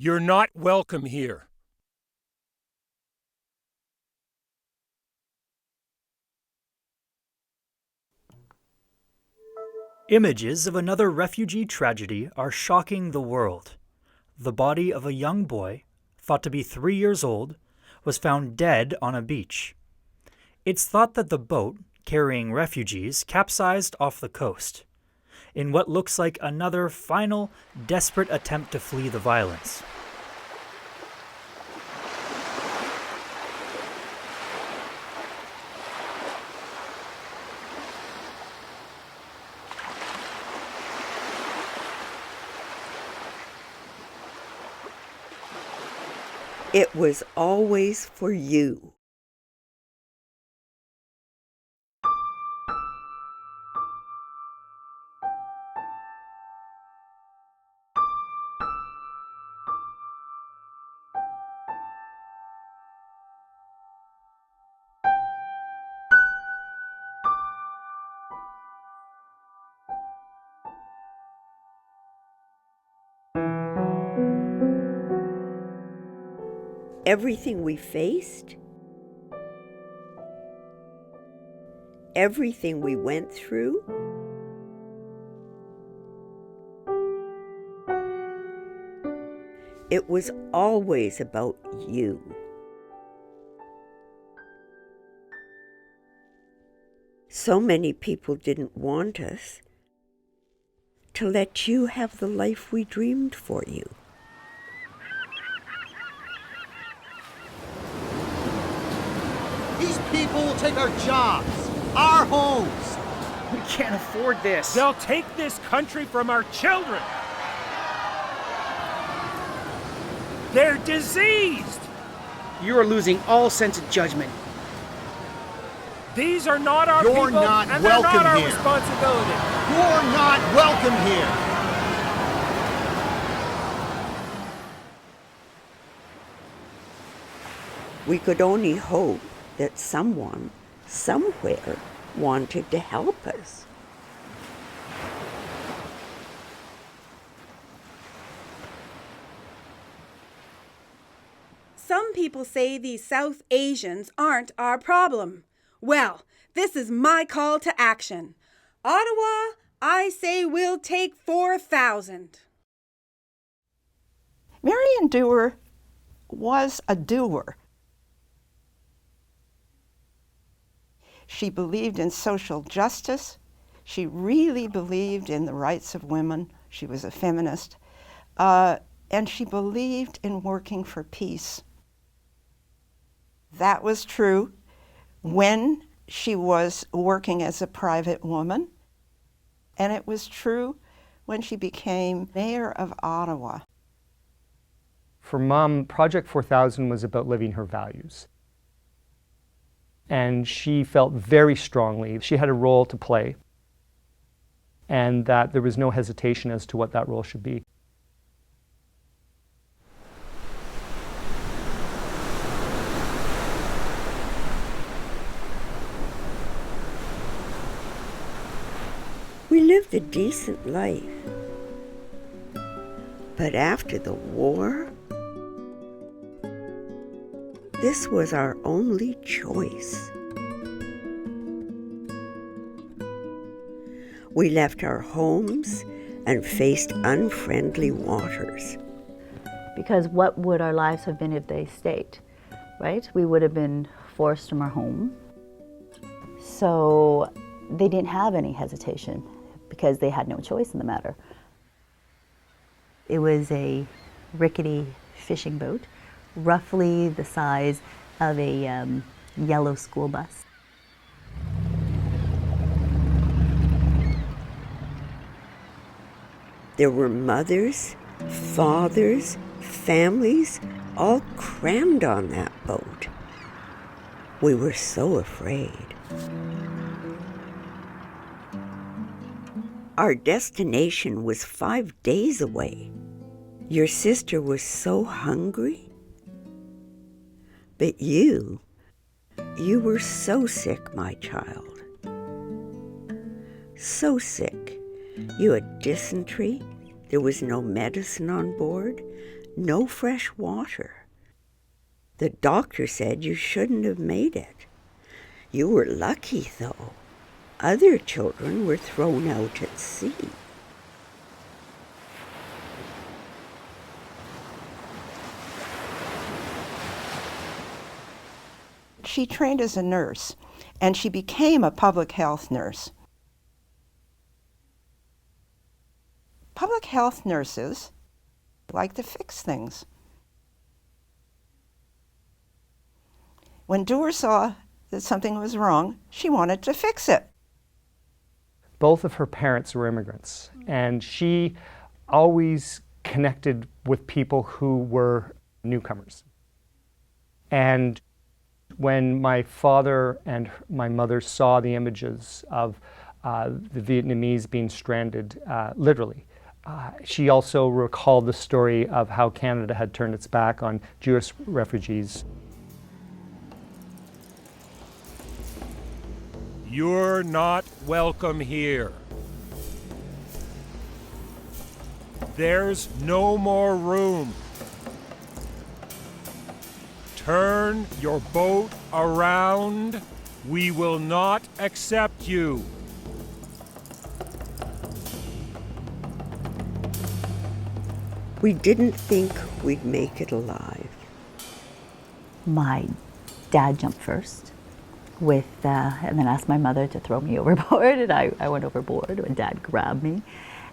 You're not welcome here. Images of another refugee tragedy are shocking the world. The body of a young boy, thought to be 3 years old, was found dead on a beach. It's thought that the boat, carrying refugees, capsized off the coast, in what looks like another final, desperate attempt to flee the violence. It was always for you. Everything we faced, everything we went through, it was always about you. So many people didn't want us to let you have the life we dreamed for you. These people will take our jobs, our homes. We can't afford this. They'll take this country from our children. They're diseased. You are losing all sense of judgment. These are not our You're people, not and they're welcome not our here. responsibility. You're not welcome here. We could only hope that someone, somewhere, wanted to help us. Some people say these South Asians aren't our problem. Well, this is my call to action. Ottawa, I say we'll take 4,000. Marion Dewar was a doer. She believed in social justice. She really believed in the rights of women. She was a feminist. And she believed in working for peace. That was true when she was working as a private woman, and it was true when she became mayor of Ottawa. For Mom, Project 4000 was about living her values. And she felt very strongly she had a role to play, and that there was no hesitation as to what that role should be. We lived a decent life. But after the war, this was our only choice. We left our homes and faced unfriendly waters. Because what would our lives have been if they stayed, right? We would have been forced from our home. So they didn't have any hesitation because they had no choice in the matter. It was a rickety fishing boat, roughly the size of a yellow school bus. There were mothers, fathers, families, all crammed on that boat. We were so afraid. Our destination was 5 days away. Your sister was so hungry. But you were so sick, my child. So sick. You had dysentery. There was no medicine on board, No fresh water. The doctor said you shouldn't have made it. You were lucky, though. Other children were thrown out at sea. She trained as a nurse, and she became a public health nurse. Public health nurses like to fix things. When Doer saw that something was wrong, she wanted to fix it. Both of her parents were immigrants, and she always connected with people who were newcomers. And when my father and my mother saw the images of the Vietnamese being stranded, literally, she also recalled the story of how Canada had turned its back on Jewish refugees. You're not welcome here. There's no more room. Turn your boat around. We will not accept you. We didn't think we'd make it alive. My dad jumped first and then asked my mother to throw me overboard, and I went overboard when Dad grabbed me.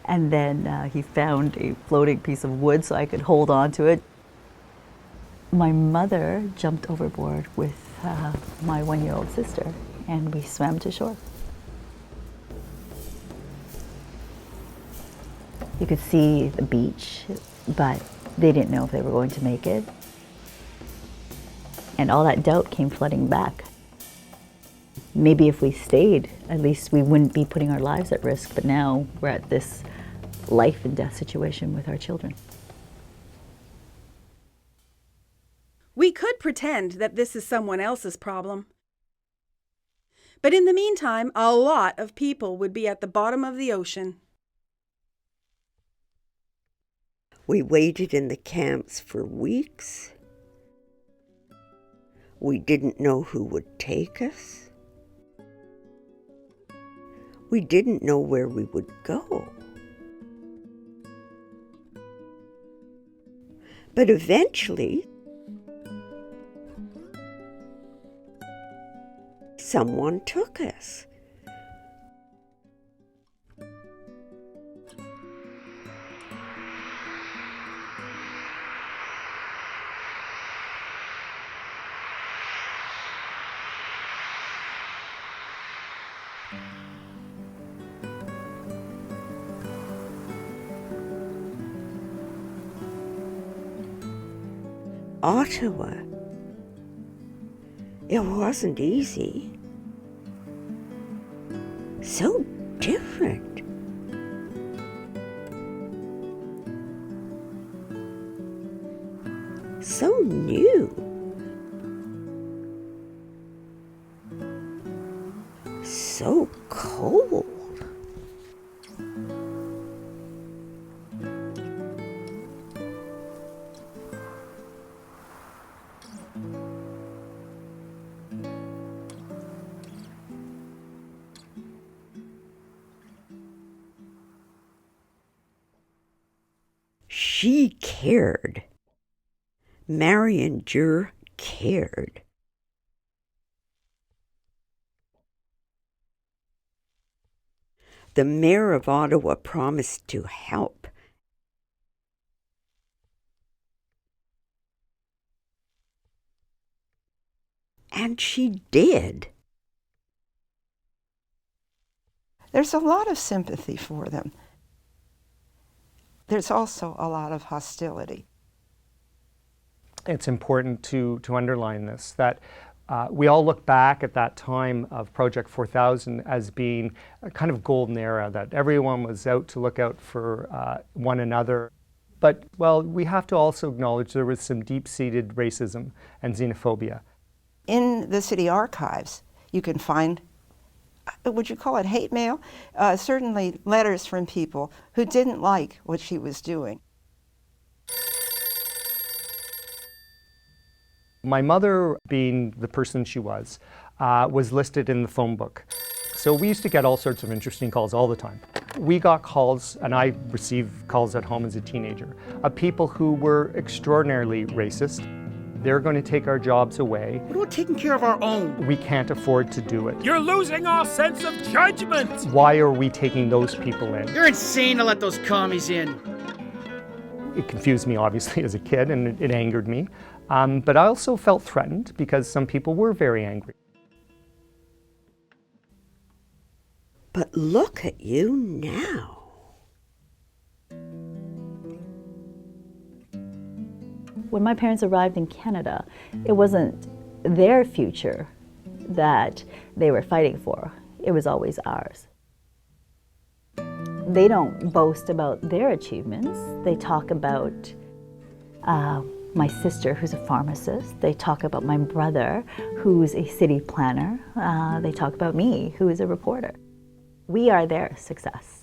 And then he found a floating piece of wood so I could hold on to it. My mother jumped overboard with my 1-year-old sister, and we swam to shore. You could see the beach, but they didn't know if they were going to make it. And all that doubt came flooding back. Maybe if we stayed, at least we wouldn't be putting our lives at risk, but now we're at this life and death situation with our children. We could pretend that this is someone else's problem. But in the meantime, a lot of people would be at the bottom of the ocean. We waited in the camps for weeks. We didn't know who would take us. We didn't know where we would go. But eventually, someone took us. Ottawa. It wasn't easy. So different. So new. So cold. She cared. Marion Jur cared. The mayor of Ottawa promised to help. And she did. There's a lot of sympathy for them. There's also a lot of hostility. It's important to underline this, that we all look back at that time of Project 4000 as being a kind of golden era, that everyone was out to look out for one another. But, well, we have to also acknowledge there was some deep-seated racism and xenophobia. In the city archives, you can find, would you call it hate mail? Certainly letters from people who didn't like what she was doing. My mother, being the person she was listed in the phone book. So we used to get all sorts of interesting calls all the time. We got calls, and I received calls at home as a teenager, of people who were extraordinarily racist. They're going to take our jobs away. What about taking care of our own? We can't afford to do it. You're losing all sense of judgment! Why are we taking those people in? You're insane to let those commies in. It confused me, obviously, as a kid, and it angered me. But I also felt threatened because some people were very angry. But look at you now. When my parents arrived in Canada, it wasn't their future that they were fighting for. It was always ours. They don't boast about their achievements. They talk about my sister, who's a pharmacist. They talk about my brother, who's a city planner. They talk about me, who is a reporter. We are their success.